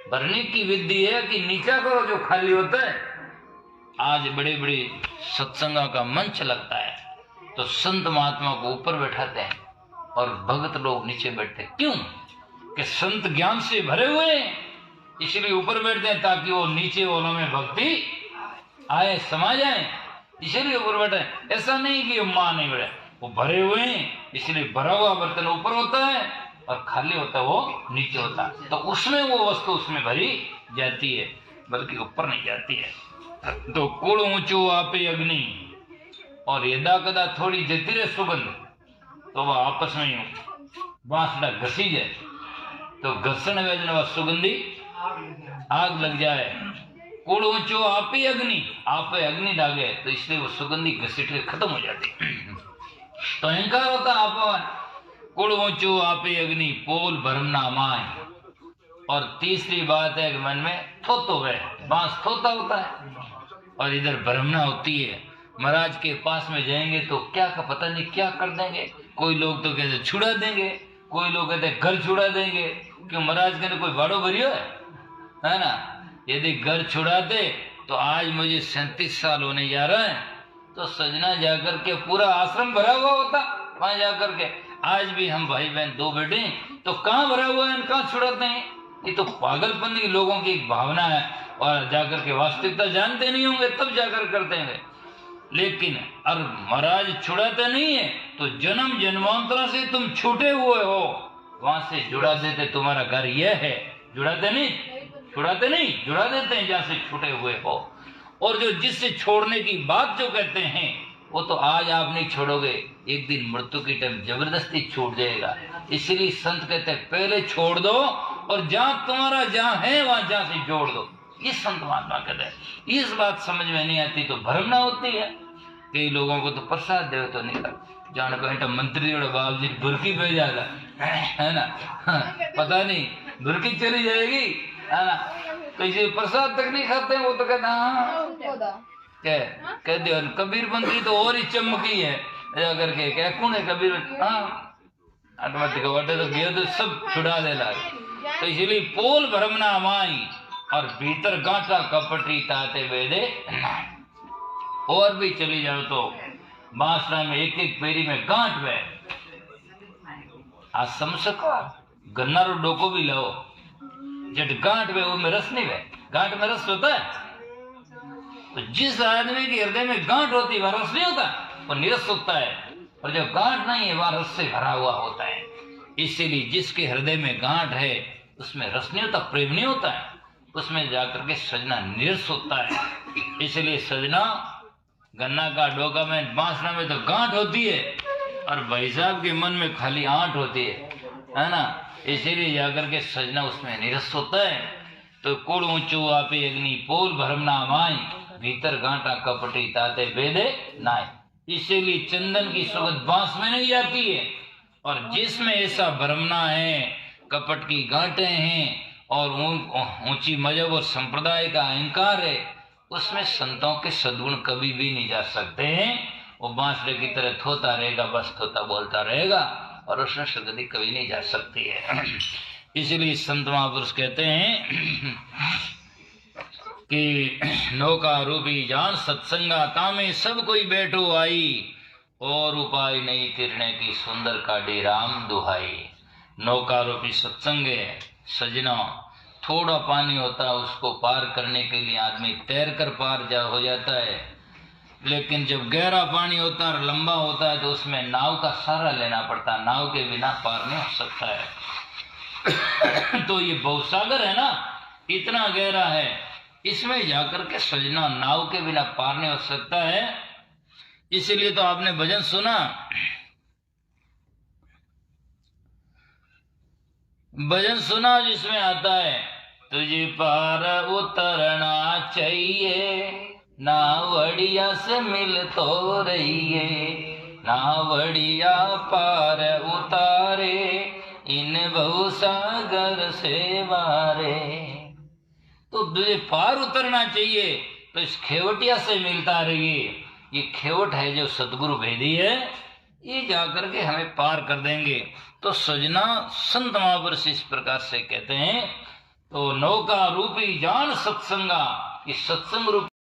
भरने की विधि है कि नीचा करो जो खाली होता है। आज बड़े बड़े सत्संगा का मंच लगता है तो संत महात्मा को ऊपर बैठाते हैं और भगत लोग नीचे बैठते हैं। क्यों? कि संत ज्ञान से भरे हुए हैं, इसलिए ऊपर बैठते हैं ताकि वो नीचे वालों में भक्ति आए, समा जाए, इसीलिए ऊपर बैठे। ऐसा नहीं कि मां नहीं बैठे, वो भरे हुए हैं इसलिए भरा हुआ बर्तन ऊपर होता है और खाली होता है वो नीचे होता है, तो उसमें वो वस्तु उसमें भरी जाती है, बल्कि ऊपर नहीं जाती है। तो कुल ऊंचो आपे अग्नि, और यदा कदा थोड़ी जती रहे सुगंध तो वह आपस में बांसड़ा घसी जाए, तो घसन वेदना सुगंधी आग लग जाए। कुल ऊंचो आप ही अग्नि, आप अग्नि लागे तो इसलिए वो सुगंधी घसीट के खत्म हो जाती। तो अहंकार होता आप। कुल ऊंचो आप ही अग्नि, पोल भरमना माय। और तीसरी बात है कि मन में थोतो है, बांस थोता होता है और इधर भ्रमना होती है। महाराज के पास में जाएंगे तो क्या का पता नहीं क्या कर देंगे। कोई लोग तो कहते छुड़ा देंगे, कोई लोग कहते घर छुड़ा देंगे। क्यों? महाराज कहते कोई बाड़ो भरियो है ना। यदि घर छुड़ाते तो आज मुझे 37 साल होने जा रहे हैं, तो सजना जाकर के पूरा आश्रम भरा हुआ होता वहां जाकर के। आज भी हम भाई बहन दो बेटे तो कहाँ भरा हुआ है, कहाँ छुड़ाते हैं। ये तो पागलपन की लोगों की एक भावना है और जाकर के वास्तविकता जानते नहीं होंगे तब जाकर करते हैं। लेकिन और महाराज छुड़ाते नहीं है तो जन्म जन्मांतर से तुम छूटे हुए हो, वहां से जुड़ा देते। तुम्हारा घर यह है, जुड़ाते नहीं, छुड़ाते नहीं, जुड़ा देते हैं जहां से छूटे हुए हो। और जो जिससे छोड़ने की बात जो कहते हैं वो तो आज आप नहीं छोड़ोगे, एक दिन मृत्यु की टाइम जबरदस्ती छूट जाएगा। इसलिए संत कहते हैं पहले छोड़ दो और जहां तुम्हारा जहां है वहां जहां से जोड़ दो। ये संत महात्मा कहते हैं। इस बात समझ में नहीं आती तो भ्रमना होती है। कई लोगों को तो प्रसाद दे तो निकल जाने को मंत्री और बाबू जी बुरकी भेजा है ना, पता नहीं बुरकी चली जाएगी है ना, तो इसे प्रसाद तक नहीं खाते हैं। वो तो कहते हाँ कहते हो कबीर मंत्री तो और ही चमकी है जाकर के क्या कौन है कबीर, हाँ ऑटोमेटिक वाटे तो गए तो सब छुड़ा दे ला। तो इसलिए पोल भ्रमना माई और भीतर गांठा कपटी ताते वेदे। और भी चली जाओ तो बांसुरा में एक एक पेरी में गांठ वे आ समझ सको। गन्ना रो डोको भी लो जट गांठ वे उनमें रस नहीं वे, गांठ में रस होता है। तो जिस आदमी के हृदय में गांठ होती है वह रस नहीं होता, वो निरस होता है। और जो गांठ नहीं है वह रस से भरा हुआ होता है। इसीलिए जिसके हृदय में गांठ है उसमें रस नहीं होता, प्रेम नहीं होता है, उसमें जाकर के सजना निरस होता है। इसलिए सजना गन्ना का डोका में बांसना में तो गांठ होती है और भाई साहब के मन में खाली आंट होती है ना। इसीलिए जाकर के सजना उसमें निरस होता है। तो कुड़ ऊंचू आपे अग्नि पोल भरमना माई, भीतर गांठा कपटी ताते बेदे नाय। इसीलिए चंदन की सुगंध बांस में नहीं जाती है। और जिसमें ऐसा भरमना है, कपट की गांठें हैं और ऊंची मजहब और संप्रदाय का अहंकार है, उसमें संतों के सद्गुण कभी भी नहीं जा सकते हैं। वो बांसुरी की तरह थोता रहेगा, बस थोता बोलता रहेगा और उसमें सुगंधी कभी नहीं जा सकती है। इसलिए संत महापुरुष कहते हैं कि नौका रूपी जान सत्संगा तामे सब कोई बैठो आई, और उपाय नहीं तिरने की सुंदर काटी राम दुहाई। नौका रूपी सत्संग है सजना। थोड़ा पानी होता है उसको पार करने के लिए आदमी तैर कर पार हो जाता है, लेकिन जब गहरा पानी होता है और लंबा होता है तो उसमें नाव का सहारा लेना पड़ता है, नाव के बिना पार नहीं हो सकता है। तो ये भवसागर है ना, इतना गहरा है, इसमें जाकर के सजना नाव के बिना पार नहीं हो सकता है। इसीलिए तो आपने भजन सुना, भजन सुना जिसमें आता है तुझे पार उतरना चाहिए, नावड़िया से मिल तो रहिए, नावड़िया पार उतारे इन भवसागर से वारे। तो तुझे पार उतरना चाहिए तो इस खेवटिया से मिलता रहिए। ये खेवट है जो सतगुरु भेदी है, ये जाकर के हमें पार कर देंगे। तो सजना संत महापुरुष इस प्रकार से कहते हैं तो नौका रूपी जान सत्संगा, इस सत्संग रूपी